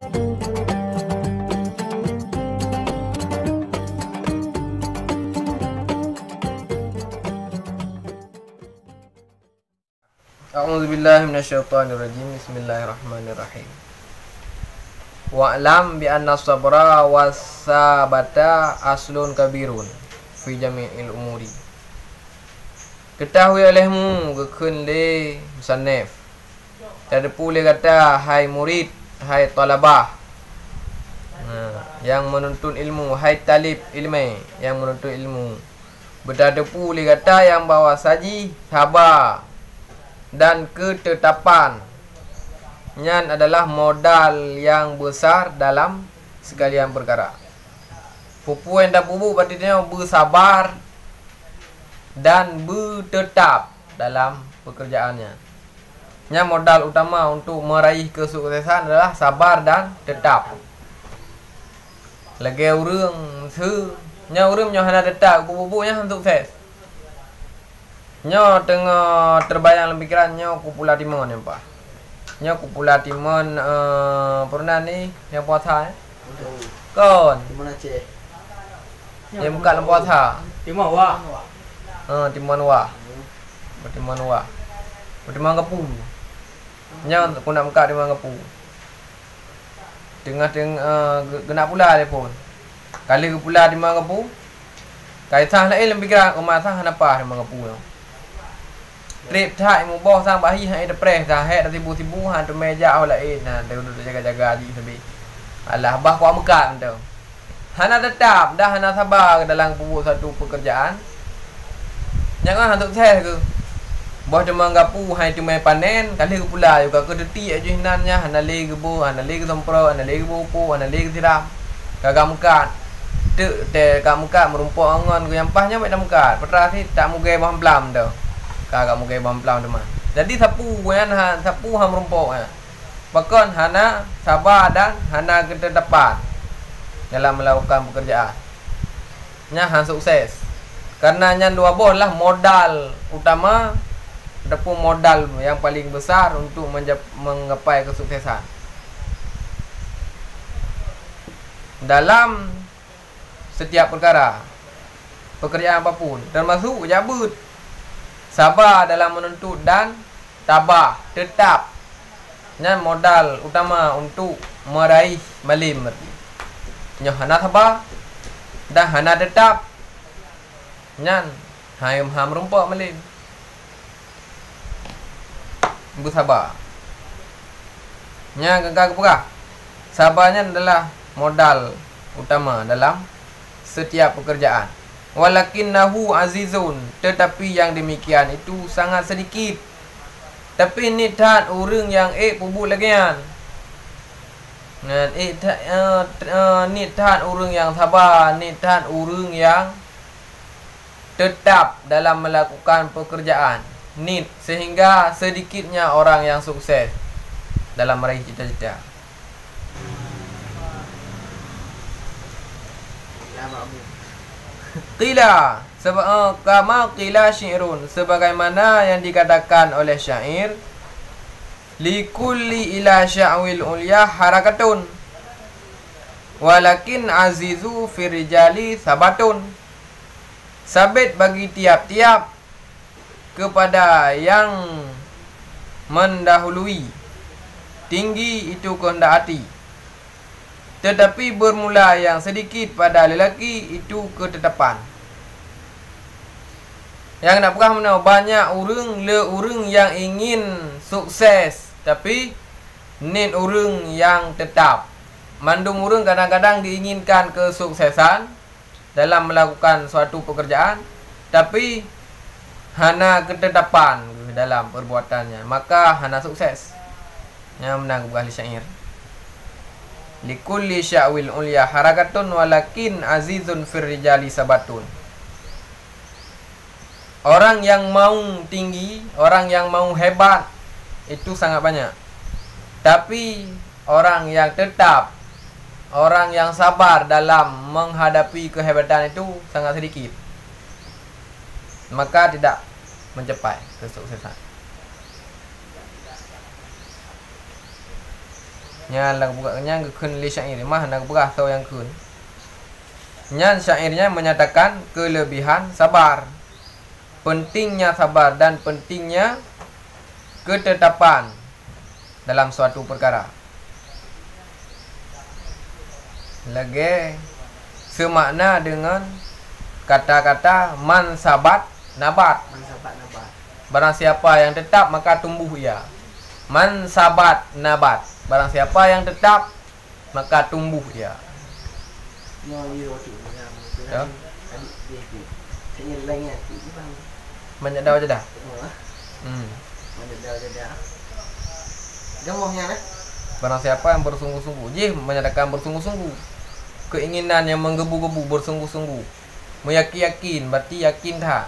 A'udzubillahi minasyaitonirrajim. Bismillahirrahmanirrahim. Wa'lam bi anna sabra wasabata aslun kabirun fi jami'il umuri. Ketahui olehmu gekun le musannif. Ada pula kata hai murid, hai talabah. Yang menuntut ilmu, hai talib ilmi yang menuntut ilmu. Berada pula kata yang bawa saji, sabar dan ketetapan. Nyan adalah modal yang besar dalam sekalian perkara. Pupu yang dah bubuk berarti bersabar dan bertetap dalam pekerjaannya. Nyan modal utama untuk meraih kesuksesan adalah sabar dan tetap. Lagi orang se nya orang nya hana tetap bubuknya sukses. Nyo tengah terbayang dalam pikiran nyo kupula timon ni pak. Nyo kupula timon pernah ni yang puasa kon. Timon Aceh. Yang bukan dalam puasa. Timon Wah. Timon Wah. Timon Wah. Timon Kepu. Nyo aku nak buka Timon Kepu. Tengah genap pula telefon. Kali kupula Timon Kepu. Kaisah lain dalam pikiran rumah sah apa Timon Kepu tu. Trip thai mu boh sang bahi hai depres dah he dah tibu-tibu han tu meja au lain nah dia duduk jaga-jaga di sabi. Alah bah kuat mekat tu. Hana tetap dah hana sabar dalam pubuk satu pekerjaan. Jangan hantuk sukses ke. Boh cuma gapu hai tu mai panen kali ke pula juga ke detik aja hinannya hana le ke bu hana le ke sempro hana le ke buku hana le ke tiram. Kagak mekat. Te kak mekat merumpuk angon ku yang pahnya mek dah mekat. Petras ni tak muge bah blam tu. Kagak mungkin bamplang teman. Jadi sapu ham rumpuk ya. Bahkan hana sabar dan hana ketetapan dalam melakukan pekerjaan. Nya han sukses. Karena nya dua boh lah modal utama ataupun modal yang paling besar untuk menggapai kesuksesan. Dalam setiap perkara, pekerjaan apapun, termasuk jabut. Sabar dalam menuntut dan tabah, tetap. Nyan modal utama untuk meraih malim. Nyo hana sabar dan hana tetap. Nyan ham rumpuk malim. Bersabar. Nyan gagak pura. Sabarnya adalah modal utama dalam setiap pekerjaan. Walakinnahu azizun, tetapi yang demikian itu sangat sedikit. Tapi ni tak orang yang pubuk lagian. Ni tak orang yang sabar, ni tak orang yang tetap dalam melakukan pekerjaan. Ni sehingga sedikitnya orang yang sukses dalam meraih cita-cita. Qila kama qila syairun, sebagaimana yang dikatakan oleh syair, likulli ila sya'wil ulya harakatun walakin azizu firrijali sabatun. Sabit bagi tiap-tiap kepada yang mendahului, tinggi itu kehendak hati. Tetapi bermula yang sedikit pada lelaki itu ketetapan. Yang nak perah mana banyak orang yang ingin sukses tapi nin orang yang tetap. Mandum orang kadang-kadang diinginkan kesuksesan dalam melakukan suatu pekerjaan tapi hana ketetapan dalam perbuatannya, maka hana sukses. Yang menang buah syair. Likulli sya'wil ulya harakatun walakin azizun firrijali sabatun. Orang yang mau tinggi, orang yang mau hebat itu sangat banyak. Tapi orang yang tetap, orang yang sabar dalam menghadapi kehebatan itu sangat sedikit. Maka tidak mencapai kesuksesan. Nyan lagu buka nyan keun li syair mah nak buka atau yang keun. Nyan syairnya menyatakan kelebihan sabar. Pentingnya sabar dan pentingnya ketetapan dalam suatu perkara. Lagi semakna dengan kata-kata man sabat nabat. Barang siapa yang tetap maka tumbuh ia. Man sabat nabat. Barang siapa yang tetap maka tumbuh ia. Ya. Menyedau je dah. Barang siapa yang bersungguh-sungguh, menyatakan bersungguh-sungguh. Keinginan yang menggebu-gebu bersungguh-sungguh. Meyakin, berarti yakin tak?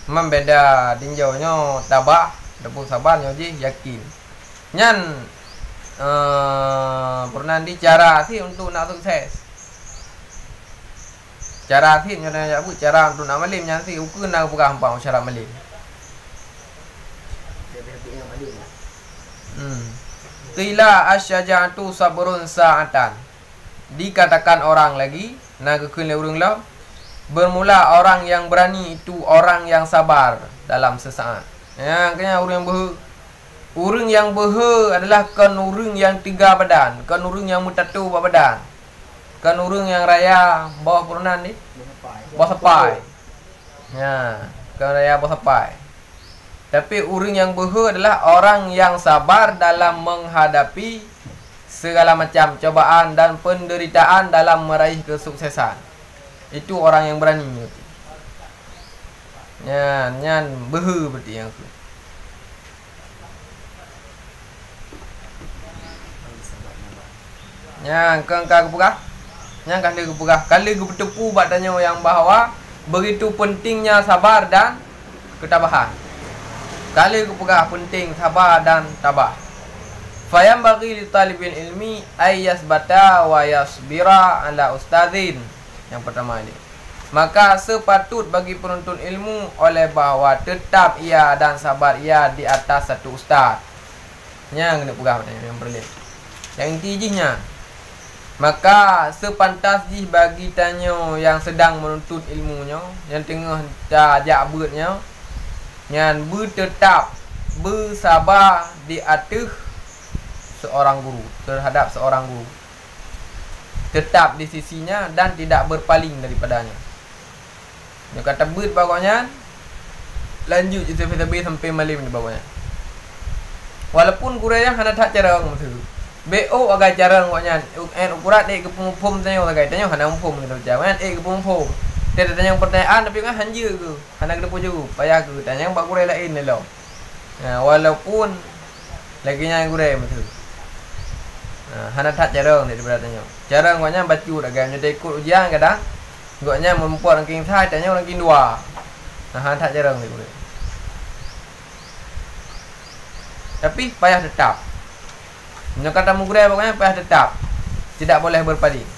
Membeda dinjaunya tabah, dapur sabarnya yakin. Nyan pernah di cara sih untuk nak sukses. Cara sih nyata cara untuk nak malim nyan sih ukur nak buka hampang cara malim. Qila asyaja'atu sabrun sa'atan. Dikatakan orang lagi nak kekun urang lah. Bermula orang yang berani itu orang yang sabar dalam sesaat. Ya, kena urang yang behe adalah kan urang yang tiga badan, kan urang yang mutatu badan. Kan urang yang raya bawah purunan ni. Bawah sepai. Ya, kan raya bawah sepai. Tapi urang yang behe adalah orang yang sabar dalam menghadapi segala macam cobaan dan penderitaan dalam meraih kesuksesan. Itu orang yang berani. Nyan behe berarti yang tu. Yang kengkak kepugah. Yang kali kepugah. Kali kepetepu batanya yang bahawa begitu pentingnya sabar dan ketabahan. Kali kepugah penting sabar dan tabah. Fayam bagi li talibil ilmi ay yasbata wa yasbira ala ustadzin. Yang pertama ini. Maka sepatut bagi penuntut ilmu oleh bahawa tetap ia dan sabar ia di atas satu ustaz. Yang kena pegah yang berlin. Yang intinya maka sepantas bagi tanya yang sedang menuntut ilmunya, yang tengah tajak bernya, yang bertetap bersabar di atas seorang guru, terhadap seorang guru, tetap di sisinya dan tidak berpaling daripadanya. Dia kata ber pokoknya lanjut je sampai malam ni pokoknya. Walaupun guru yang hendak tak cara orang tu. BO agak jarang pokoknya. Ukurat ke pum tanya agak tanya hendak pum gitu jangan ke pum. Dia tanya pertanyaan tapi kan hanja ke. Hendak ke puju payah ke tanya pak guru lain ni lo. Walaupun lagi yang guru betul. Hendak tak jarang dia bertanya. Jarang pokoknya baca agak dia ikut ujian kadang. Goknya mempuat ranking saya tanya ranking 2. Tak jarang ni boleh. Tapi payah tetap. Nya kata gure pokoknya payah tetap. Tidak boleh berpaling.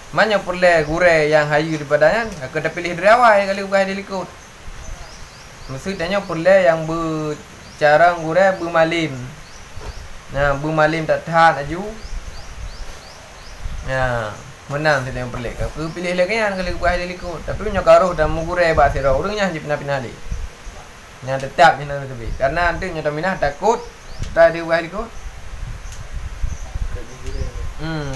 Mana boleh gure yang hayu daripadanya kena pilih dari awal kali bukan dia ikut. Mesti tanya boleh yang bercara gure bermalim. Nah, bermalim tak tahan aju. Ya. Menang saya yang pelik. Aku pilih lagi kan kalau buah dia ikut. Tapi punya karuh dan mengurai bah sira. Orangnya hanya pindah-pindah dia. Yang tetap ni nanti tapi karena nanti nyata minah takut tak dia buah ikut.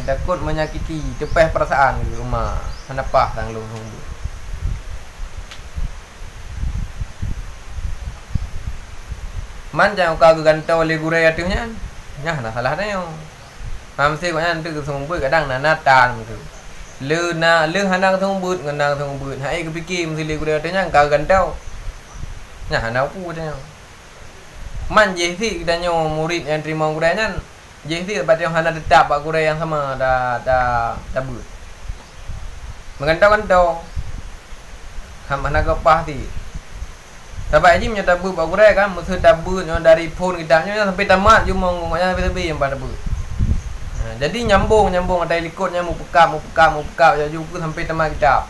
Takut menyakiti tepeh perasaan di rumah. Kenapa tanggung humbu. Man jangan kau gantau oleh gurai atunya. Nyah nak salah dah yo. Mesti kau nanti kesumput kadang nanatan tu. Le hanang sumput ngenang sumput. Hai kepikir mesti le guru tanya kau gantau. Nah hanau pu tanya. Man JC tanya murid yang terima guranya. JC dapat yang hana tetap pak guru yang sama dah but. Mengantau-antau. Ham hana kepah ti. Dapat aja menyata but pak guru kan mesti tabut dari phone kita sampai tamat cuma ngomongnya lebih yang pada but. Jadi nyambung ada ikut nyambung pekap ya juga sampai tamat kitab.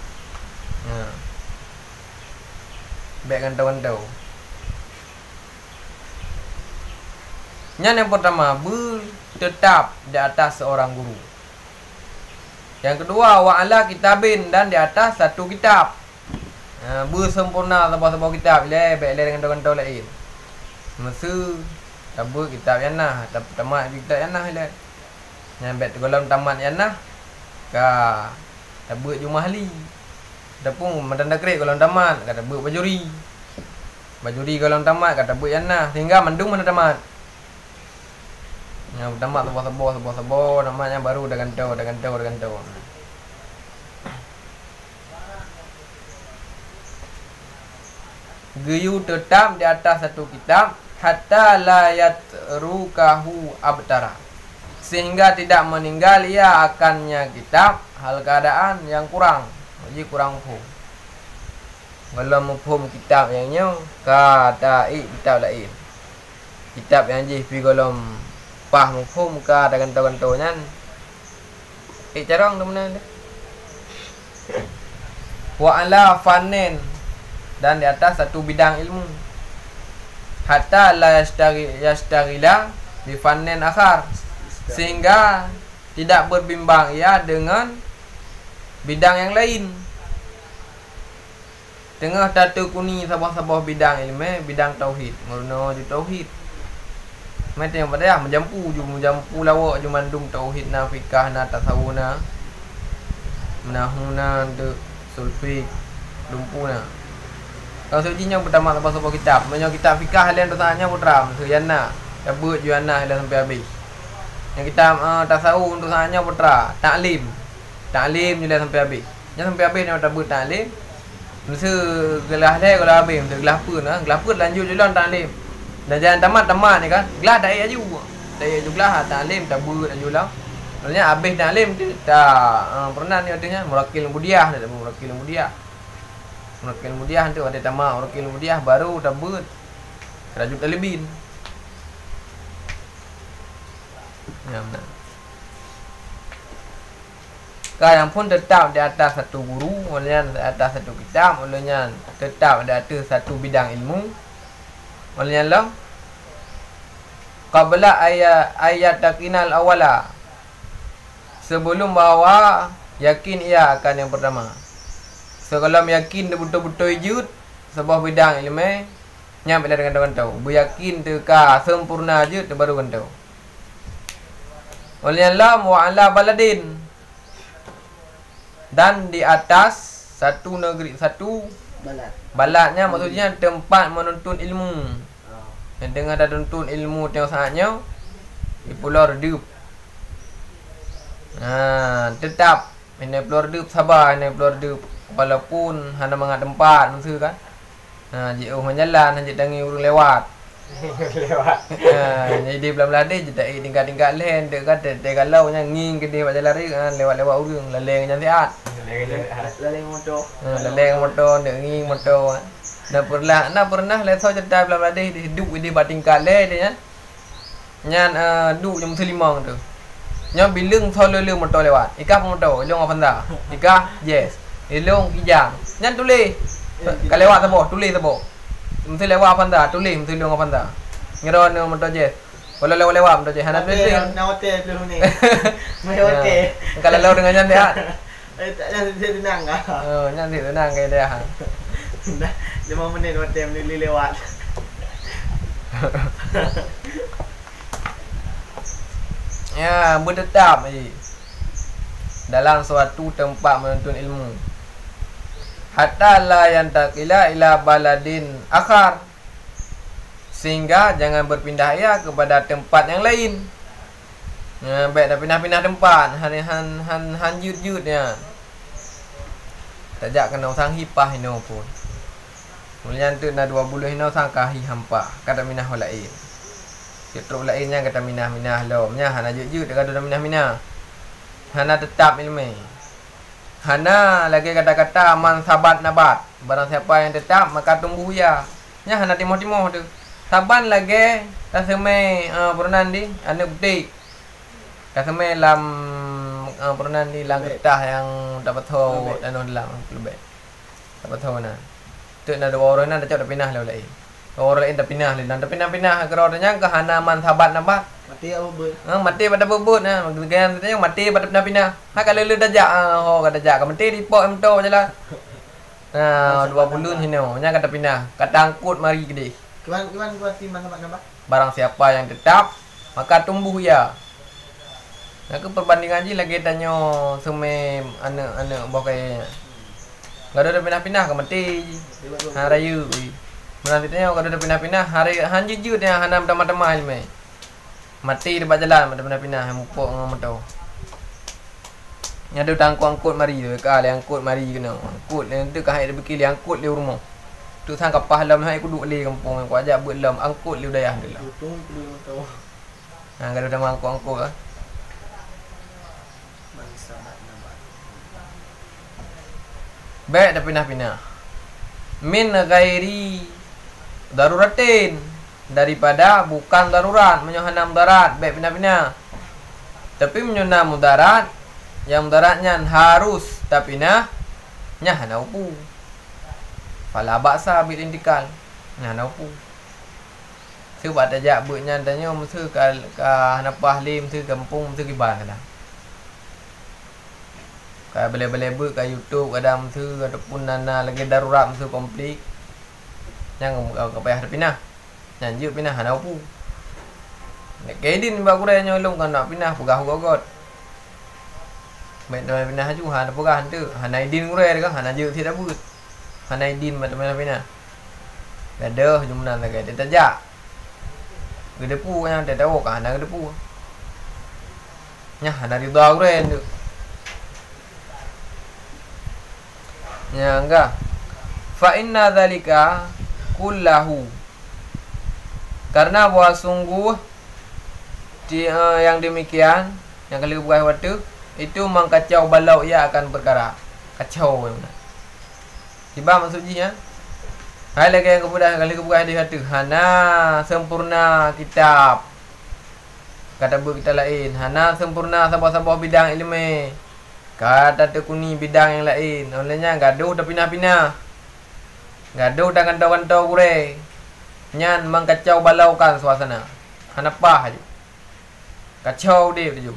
Baik kan tahu. Yang pertama, tetap di atas seorang guru. Yang kedua, wa'ala kitabin, dan di atas satu kitab. Bersempurna sebuah kitab. Baik dengan contoh lain. Masa tabu kitab yang nah, tamat kitab yang nah lah. Yang baik golong tamat yang nah. Ka tabu jumahli. Adapun madanda krik golong tamat, kata tabu bajuri. Bajuri golong tamat, kata tabu yang nah. Sehingga mendung mana tamat. Yang tamat sebuah namanya baru dengan tahu. Geyu tetap di atas satu kitab hatta la yatrukahu abtara, sehingga tidak meninggal ia akannya kitab hal keadaan yang kurang. Jadi kurang mufhum. Kalau mufhum kitab yang nyo kata kitab lain. Kitab yang ji pi golom pah mufhum ka dengan tahu-tahunya. Carong tu mana? Wa ala fanin, dan di atas satu bidang ilmu. Hatta la yastarila bi fannin akhar, sehingga tidak berbimbang ia dengan bidang yang lain. Tengah tata kuni sabah-sabah bidang ilmu, bidang tauhid, murno di tauhid. Mesti yang pada menjampu lawak je mandung tauhid na fikah na tasawuna menahuna de sulfik lumpuna. Kalau sejinya pertama sabah-sabah kitab, menyo kitab fikah halian dosanya putra suyana dabut juana halian sampai habis. Yang kitab tasawuf dosanya putra taklim halian sampai habis. Yang sampai habis yang dabut taklim. Masa gelah dia kalau habis, masa gelah pun lanjut je lah taklim. Dan jangan tamat ni kan. Gelah tak aju. Tak aju gelah taklim tabut aju lah. Maksudnya habis taklim tu tak pernah ni artinya murakil mudiah dah murakil mudiah. Murakil mudiah tu ada tamat murakil mudiah baru tabut. Rajut talibin. Ya benar. Yang pun tetap di atas satu guru, olehnya di atas satu kitab, olehnya tetap di atas satu bidang ilmu. Olehnya lah qabla ayat takinal awala, sebelum bahawa yakin ia akan yang pertama. So kalau yakin dia betul-betul wujud sebuah bidang ilmu, nyampe dengan orang tahu. Beryakin teka sempurna je tu baru kan tahu. Olehnya lah wa ala baladin, dan di atas satu negeri, satu balatnya maksudnya tempat menuntut ilmu. Yang dengan dah tuntut ilmu tengok sangatnya di Pulau Redup. Tetap ini Pulau Redup, sabar ini Pulau Redup, walaupun hanya mengat tempat maksud kan. Jauh menjalan hanya tangi urung lewat. Jadi belah-belah dia je tak tingkat-tingkat lain dia kata dia kalau nya nging ke dia jalan lari lewat-lewat urang laleng nya siat. Laleng motor dia nging motor. Nak pernah leso cerita belah-belah dia hidup di batingkat lain dia nyan duk yang muslimang tu. Nya bilung solo le motor lewat. Ikah motor, ilung apa Ikah yes. Ilung kijang. Nyan tulis. Kalau lewat sabo, tulis sabo. Mesti lewat apa tulis mesti lu apa dah ngeron motor je kalau lewat motor je hana tulis na hotel belum ni mai hotel kalau lalu dengan nyan dia tak tenang ah nyan dia tenang ke dia dah 5 minit hotel lewat ya bertetap dalam suatu tempat menuntut ilmu. Hatta la yantakila ila baladin akhar, sehingga jangan berpindah ia kepada tempat yang lain. Baik dah pindah-pindah tempat han yud-yudnya. Tajak kena sang hipah ino pun. Mulian tu na 2 bulan ino sang kahi hampa kata minah lain. Kitruk lainnya kata minah-minah lomnya hana yud-yud kata minah-minah. Hana tetap ilmu. Hana lagi kata-kata man sabat nabat. Barang siapa yang tetap maka tumbuh ia. Nya hana timoh-timoh tu. Saban lagi kaseme perunan di ane butik. Kaseme lam perunan di lang getah yang dapat tahu anu dalam lebih. Dapat tahu na. Tu na 2 orang na dah pindah lain. Orang lain dah pindah lain. Dan pindah-pindah ke rodanya ke hanaman sahabat nampak. Mati apa bud? Mati pada bubut nah. Gan tanya mati pada pindah-pindah. Ha kalau lu dajak kata dajak ke mati di pok emto jelah. Nah, 20 sini nya kata pindah. Kata angkut mari gede. Kuan timan sahabat nampak. Barang siapa yang tetap maka tumbuh ya. Aku perbandingan je lagi tanya semem anak bawah kayaknya. Enggak ada pindah-pindah ke mati. Ha raya. Menanti tanya kalau ada pindah-pindah hari hanjut dia hanam teman-teman ilmu. Mati dekat jalan ada pindah-pindah mupok ngam tau. Nya ada tangku angkut mari tu ka le angkut mari kena. Angkut le tu ka hai dia bekil angkut le rumah. Tu sang kapah lam hai ku duk le kampung ku ajak buat lam angkut le dayah dia lah. Tung tau. Ha kalau dah angkut-angkut ah. Bangsa nampak. Baik dah pindah-pindah. Min ghairi daruratin, daripada bukan darurat menyohanam darat baik pindah-pindah. Tapi menyonam mudarat yang mudaratnya harus tapi nya hanaupu. Fala baksa bil intikal. Hanaupu. Sebab tajak buatnya tanya mesti ka hanapah lim mesti kampung mesti kiban dah. Ka boleh-boleh buat ka YouTube kadang mesti ataupun nana lagi darurat mesti komplit. Yang kau payah pindah. Janji pindah hanau pu. Nek kedin ba kurai nyolong kan nak pindah pegah gogot. Baik dah pindah haju han pegah tu. Hanaidin kurai kan hanaje tidak but. Hanaidin macam mana pindah. Gadah jumnan lagi dia tajak. Gede pu yang dia tahu kan hana gede pu. Nya hana ridha kurai tu. Nya enggak. Fa inna dzalika kullahu, karena bahwa sungguh yang demikian yang kali buah waktu itu mengkacau balau ia akan perkara kacau mana tiba maksudnya hai lagi yang kemudian kali buah di hati hana sempurna kitab kata buku kita lain hana sempurna sabah-sabah bidang ilmu kata tekuni bidang yang lain olehnya gaduh dah pindah-pindah gaduh dengan kawan-kawan kure nyan mengkacau balaukan suasana hanapah aja kacau dia tu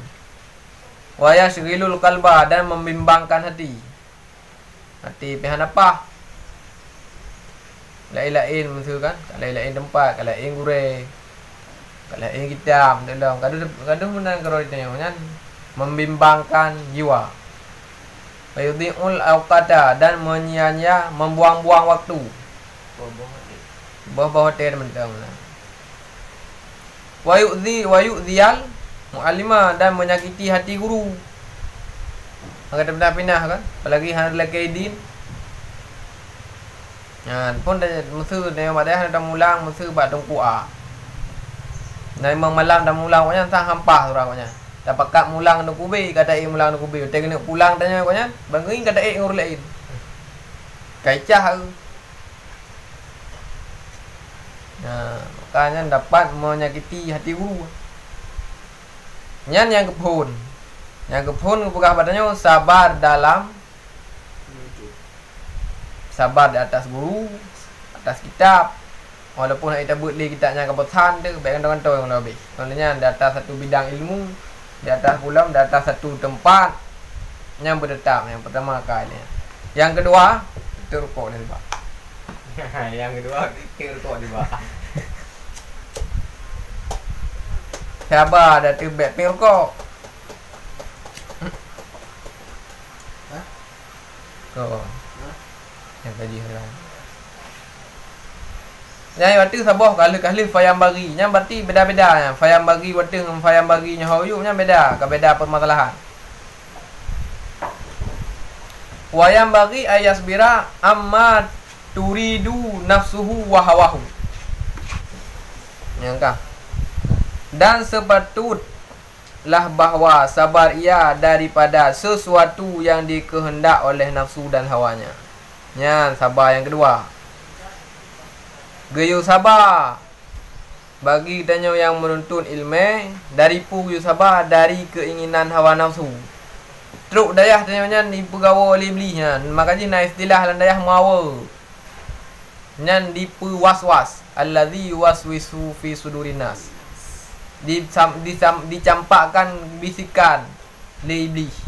wa yashghilul qalba dan membimbangkan hati hanapah lain-lain maksud kan lain-lain tempat lain kure lain kitab dalam gaduh menang karo ditanya nyan membimbangkan jiwa Fayudhi'ul awqata dan menyia-nyia membuang-buang waktu. Bawah hotel mentang lah. Wa yu'dhiyal mu'allima dan menyakiti hati guru. Agak pindah-pindah kan. Apalagi hari lagi din. Pun dah mesti dia pada dah mulang mesti buat tungkuah. Nah memang malam dah mulang punya sang hampah orang punya. Dah pakat mulang nak kubi kata mulang nak kubi. Dia kena pulang tanya punya. Bangun kata ngurus lain. Kaicah tu. Makanya dapat menyakiti hati guru. Nyan yang kepun. Yang kepun kepegah badannya sabar dalam sabar di atas guru, atas kitab. Walaupun kita buat li kitabnya kebetulan tu, baik kan yang lebih. Maksudnya di atas satu bidang ilmu, di atas pulau, di atas satu tempat yang berdetap yang pertama kali. Yang kedua, itu rukuk di bawah. Yang kedua, itu rukuk di bawah. Sabar dah tu baik pergi rukuk. Kau. Yang kaji sekarang. Yang waktu sabah kali-kali fayam bagi. Yang berarti beda-beda nya. Fayam bagi waktu dengan fayam bagi nya hayu nya beda, beda permasalahan. Wayam bagi ayasbira amma turidu nafsuhu wa hawahu. Yang dan sepatutlah bahwa sabar ia daripada sesuatu yang dikehendak oleh nafsu dan hawanya. Nya sabar yang kedua. Gayu sabar bagi tanya yang menuntut ilmu dari puyu sabar dari keinginan hawa nafsu. Truk dayah tanya ni pegawai beli-belinya. Makanya na istilah lan dayah mawa. Nyan dipu was-was. allazi yuwaswisu fi sudurin nas. Dicampakkan bisikan le iblis.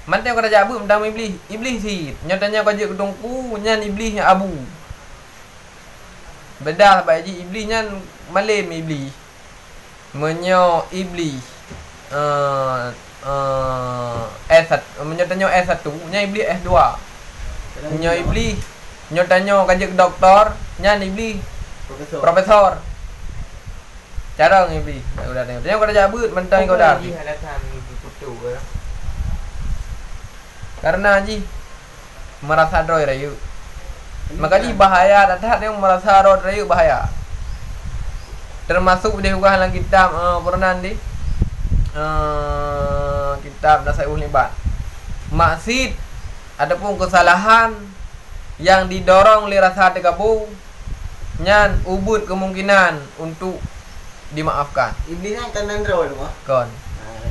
Mantan kau dah jabu mendam iblis. Iblis si nyatanya kau je kedongku nyan iblis yang abu. Bedah baik ji iblis nyan malim iblis. Menyo iblis S1 menyatanya S1 nya iblis S2. Nyo iblis nyatanya kau je doktor nyan iblis profesor. Cara iblis udah tengok. Tengok kau dah jabut mentang kau dah. Karena ji merasa roy rayu. Maka ji bahaya datang yang merasa roy rayu bahaya. Termasuk di dalam kitab pernah di kitab Nasaihul Ibad. Maksud adapun kesalahan yang didorong oleh rasa tergabung nyan ubud kemungkinan untuk dimaafkan. Iblis kan kanan roh tu mah. Kon.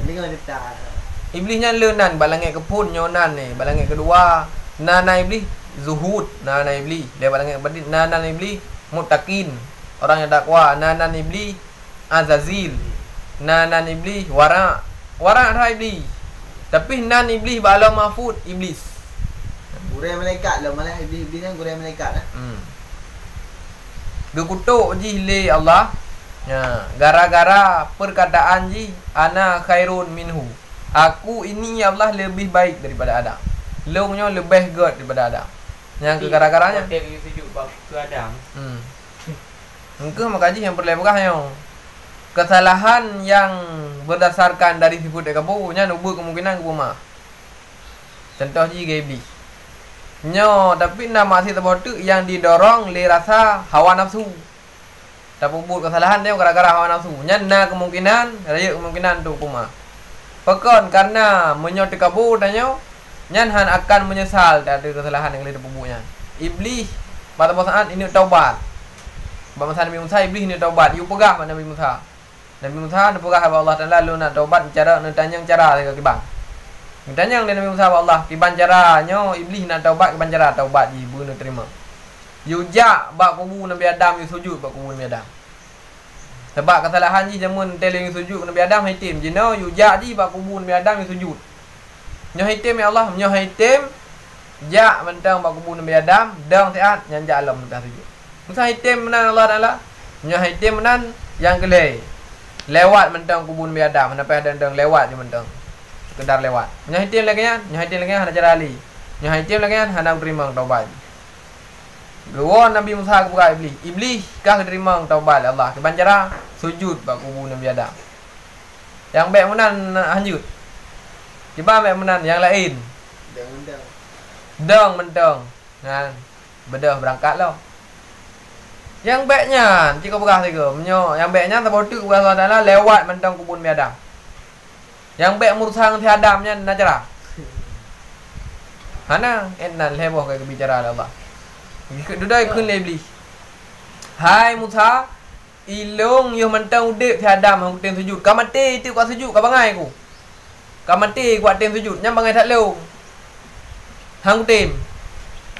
Ini kan letak. Iblisnya leunan balangai kepun nyonan ni balangai kedua nana iblis zuhud nana iblis dia balangai badit nana iblis muttaqin orang yang takwa nana iblis azazil nana iblis wara dah iblis tapi nan iblis bala mahfud iblis Gurai malaikat lah malah iblis kan gurai malaikat lah. Dia kutuk ji le Allah. Ya, gara-gara perkataan ji ana khairun minhu. Aku ini ya Allah lebih baik daripada Adam. Longnya lebih good daripada Adam. Yang gara-garanya dia sujud ke Adam. Engkau makaji yang perlebahnya. Kesalahan yang berdasarkan dari sifat kabunya nubuh kemungkinan ke rumah. Contoh ji iblis. Nyo tapi nama si terbotu yang didorong le rasa hawa nafsu. Tak buat kesalahan dia gara-gara hawa nafsu. Nyana kemungkinan, raya kemungkinan tu rumah. Pekon karena menyot kabur danyo nyan han akan menyesal dari kesalahan yang dia bubunya. Iblis pada saat ini taubat. Bangsa Nabi Musa iblis ni taubat. You pegah pada Nabi Musa. Nabi Musa dia pegah kepada Allah Taala lu nak taubat cara nak tanyang cara ke kibang. Tanyang Nabi Musa kepada Allah kibang caranya iblis nak taubat kibang cara taubat ji bunu terima. You jak bab kubu Nabi Adam you sujud bab kubu Nabi Adam. Sebab kesalahan ji jamun teleng sujud Nabi Adam haitim jino yu jak ji bab kubur Nabi Adam sujud. Nyo haitim ya Allah, nyo haitim jak mentang bab kubur Nabi Adam dang taat nyan jak alam dah sujud. Musa haitim menan Allah Taala. Nyo haitim menan yang kelai. Lewat mentang kubur Nabi Adam, sampai dang lewat je mentang. Sekedar lewat. Nyo haitim lagi nyo haitim lagi hana cara ali. Nyo haitim lagi hana terima taubat. Gua Nabi Musa kepada iblis. Iblis kah terima taubat Allah. Kebancara sujud bak kubur Nabi Adam. Yang baik menan hanjut. Tiba baik menan yang lain. Dang mentang. Kan. Bedah berangkatlah. Yang baiknya jika berah tiga. Menyo yang baiknya terbotu Allah Taala lewat mentang kubur Nabi Adam. Yang baik murusang si Adamnya nak cara. Hana enan leboh ke bicara Allah. Dudai kun iblis. Hai Musa, ilong yo mentang udip si Adam hang ten sujud. Ka mati tu kau sujud ka bangai ku. Ka mati ku ten sujud nyam bangai tak leung. Hang tem.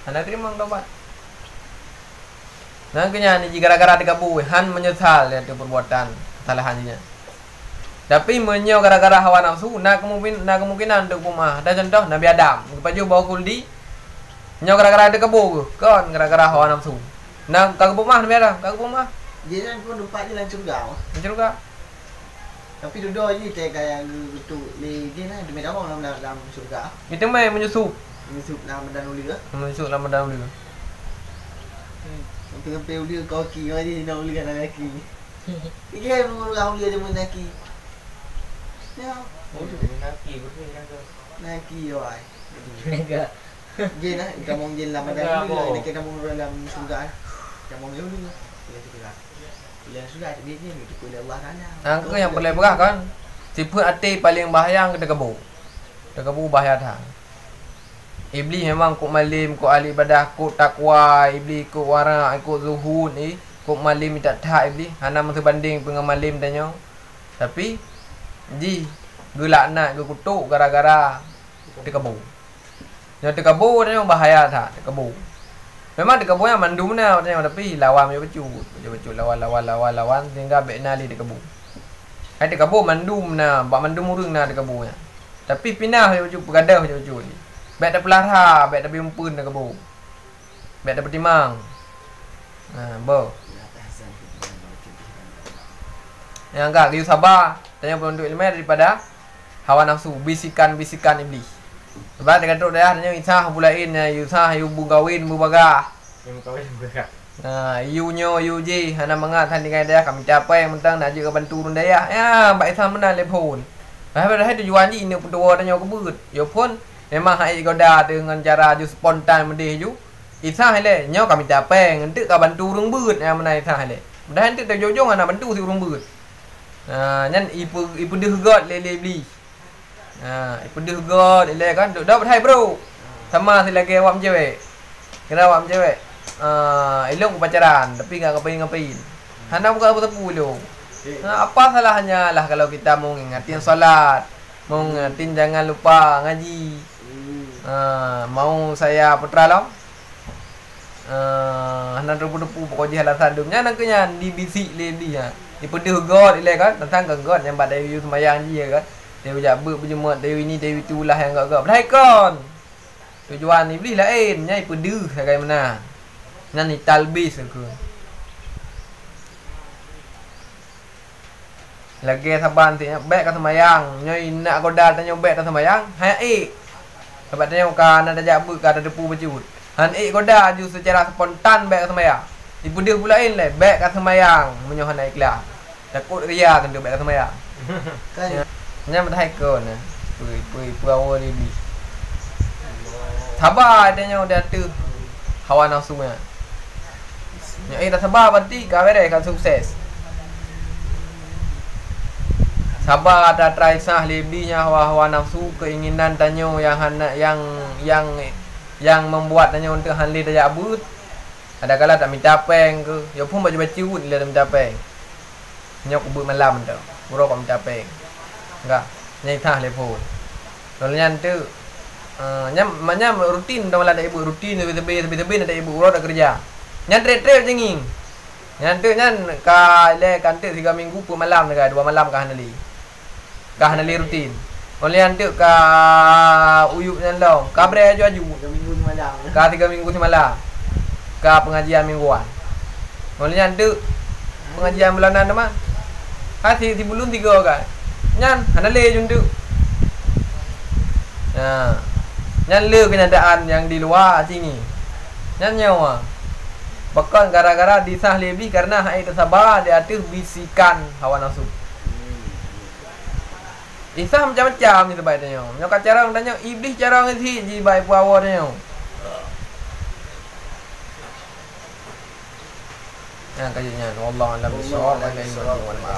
Anda terima taubat. Nangkanya ni gara-gara dikabu han menyesal ya tu perbuatan kesalahannya. Tapi menyo gara-gara hawa nafsu nak kemungkinan untuk rumah. Ada contoh Nabi Adam, baju bawa kuldi. Nyo gara-gara ada kebo ke? Kan gara-gara hawa nafsu. Nah, kagak mah Nabi Adam, kagak mah. Dia kan pun lupa je langsung gau. Macam juga. Tapi duduk je kayak betul le dia lah demi dalam surga. Itu mai menyusup. Menyusup nama dan uli ke? Menyusup nama dan uli. Tengah pe uli kaki mari nak uli kan kaki. Iki mengurus uli aja mun kaki. Ya, Naki betul kan tu. naki oi. Enggak. Jin lah, kamu jin lama dan uli lah. Nak kamu dalam surga. Kamu uli lah. Bila sudah dia ni itu kuila Allah Taala. Angka yang boleh berah kan. Sifat hati paling bahaya kita kebu. Kita kebu bahaya dah. Iblis memang kok malim, kok ahli ibadah, kok takwa, iblis kok wara, kok zuhud ni, kok malim tak tak iblis. Hana mesti banding dengan malim tanya. Tapi ji gelaknat ke kutuk gara-gara kita kebu. Yang kita kebu tanya bahaya tak, kita kebu. Memang dekat boya mandum na tanya tapi lawan dia becut lawan sehingga bek nali dekat bu. Hai dekat bu mandum na, bak mandum urang na dekat bu nya. Tapi pindah dia becut pegadah dia becut ni. Bek dak pelara, bek dak bimpun dekat bu. Bek dak bertimang. Bo. Yang enggak dia sabar, tanya penduduk ilmu daripada hawa nafsu, bisikan-bisikan iblis. Sebab dia kata dah tanya isah bulain nya isah yu bugawin bubagah. Yang kawin berkah. Yu nyo yu ji hana mangat han dengan dia kami capai yang mentang nak juga bantu run daya. Ya, mbak isah menang lepon. Bahaya tujuan ji ini pun dua tanya kebut. Yo pun memang hai goda dengan cara ju spontan mendeh ju. Isah le nyo kami capai ngentik ka bantu rung beut yang menang isah le. Dah hentik terjojong anak bantu si rung beut. Nyan ipu deh god le beli. Ipu dia god ile kan dah berhai bro. Sama si lagi awak cewek. Kira awak cewek. Elok pacaran tapi enggak ngapain. Hana buka tepu lu. Apa salahnya lah kalau kita mau ngingetin salat, mau ngingetin jangan lupa ngaji. Mau saya putra lo. Hana depu pokoknya alasan dumnya nangkanya di bisik le dia. Ipu dia god ile kan tentang god yang badai yu semayang dia kan. Dewi jabu berjemut, dewi ni, dewi tu lah yang gak-gak. Berhaikon. Tujuan iblis lain. Nyai pedih bagaimana. Nyai talbis ke. Lagi saban tu, baik kata semayang. Nyai nak goda tanya baik kata semayang. Hai sebab tanya kan ada jabu ke ada depu berjut. Han goda ju secara spontan baik kata semayang. Ibu dia pula lain lah. Baik kata semayang. Menyohan ikhlas. Takut ria kan dia baik kata semayang. Kan Nya berhaikon nah. Pui awal ni. Sabar adanya dia tu hawa nafsu nya. Nya dah sabar berarti kau kan sukses. Sabar ada try sah lebihnya hawa nafsu keinginan tanyo yang membuat tanyo untuk hanli daya abut. Ada kala tak minta peng ke. Ya pun baju-baju dia minta peng. Nya kubut malam tu. Bro kau minta peng. Enggak, nyai tah lepon. Soalnya tu nyam rutin dah malah ada ibu rutin tebe ada ibu urut ada kerja. Nyan trade jenging. Nyan tu nyan ka le kante 3 minggu per malam dekat 2 malam kah hanali. Kah hanali rutin. Oleh tu ka uyup nyan long, ka bre aju. 3 minggu semalam. Ka 3 minggu semalam. Ka pengajian mingguan. Oleh tu pengajian bulanan tu mah. Hati si bulun 3 kan. Nyan hanale jun tu. Nyan le kenyataan yang di luar sini. Nyan nyawa. Bahkan gara-gara disah lebih karena hai tersabar di atas bisikan hawa nafsu. Isah macam-macam ni sebab tanya. Nyo cara tanya iblis cara ngisi ji baik puawa tanya. Yang kajian Allah alam bisawab wa la ilaha illa huwa.